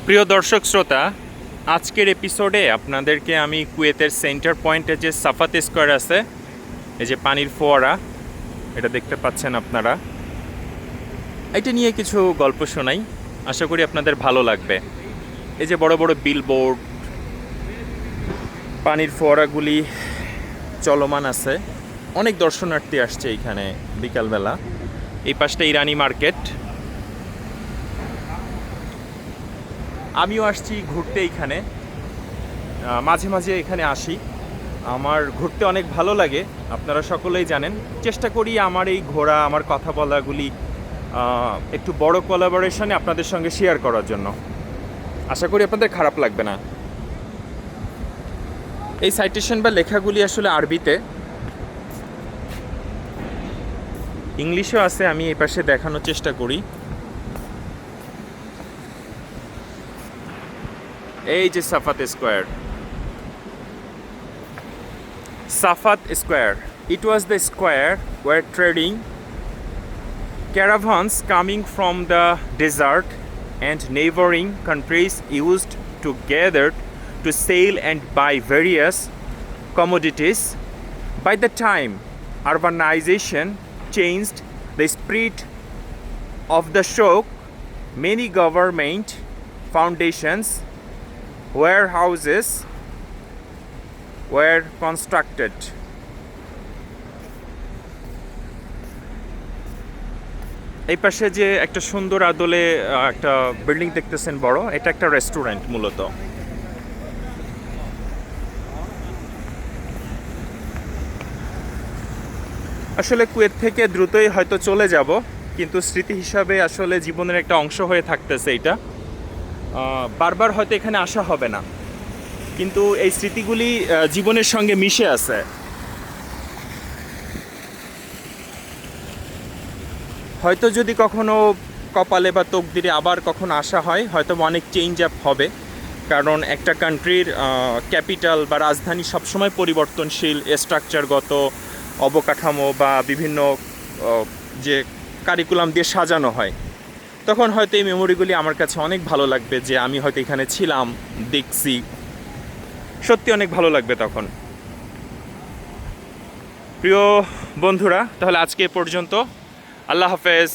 প্রিয় দর্শক শ্রোতা, আজকের এপিসোডে আপনাদেরকে আমি কুয়েতের সেন্টার পয়েন্টে যে সাফাত স্কোয়ার আছে, এই যে পানির ফোয়ারা, এটা দেখতে পাচ্ছেন আপনারা, এটা নিয়ে কিছু গল্প শোনাই। আশা করি আপনাদের ভালো লাগবে। এই যে বড় বড় বিলবোর্ড, পানির ফোয়ারাগুলি চলমান আছে, অনেক দর্শনার্থী আসছে এইখানে বিকালবেলা। এই পাশটা ইরানি মার্কেট। আমিও আসছি ঘুরতে এইখানে, মাঝে মাঝে এখানে আসি। আমার ঘুরতে অনেক ভালো লাগে, আপনারা সকলেই জানেন। চেষ্টা করি আমার এই ঘোরা, আমার কথা বলাগুলি একটু বড় কোলাবোরেশনে আপনাদের সঙ্গে শেয়ার করার জন্য। আশা করি আপনাদের খারাপ লাগবে না। এই সাইটেশন বা লেখাগুলি আসলে আরবিতে, ইংলিশেও আছে, আমি এই পাশে দেখানোর চেষ্টা করি। এই যে সাফাত square, Safat Square. It was the square where trading caravans coming from the desert and neighboring countries used to gather to sell and buy various commodities. By the time urbanization changed the spirit of the shock, many government foundations, warehouses were constructed. এই পাশে যে একটা সুন্দর আদলে একটা building দেখতেছেন বড়, এটা একটা রেস্টুরেন্ট মূলত। আসলে কুয়েত থেকে দ্রুতই হয়তো চলে যাব, কিন্তু স্মৃতি হিসাবে আসলে জীবনের একটা অংশ হয়ে থাকতেছে এটা। বারবার হয়তো এখানে আসা হবে না, কিন্তু এই স্মৃতিগুলি জীবনের সঙ্গে মিশে আছে। হয়তো যদি কখনো কপালে বা তকদিরে আবার কখনো আসা হয়, হয়তো অনেক চেঞ্জ আপ হবে। কারণ একটা কান্ট্রির ক্যাপিটাল বা রাজধানী সবসময় পরিবর্তনশীল, স্ট্রাকচারগত অবকাঠামো বা বিভিন্ন যে কারিকুলাম দিয়ে সাজানো হয়, তখন হয়তো এই মেমোরিগুলি আমার কাছে অনেক ভালো লাগবে, যে আমি হয়তো এখানে ছিলাম, দেখছি, সত্যি অনেক ভালো লাগবে তখন। প্রিয় বন্ধুরা, তাহলে আজকে এ পর্যন্ত। আল্লাহ হাফেজ।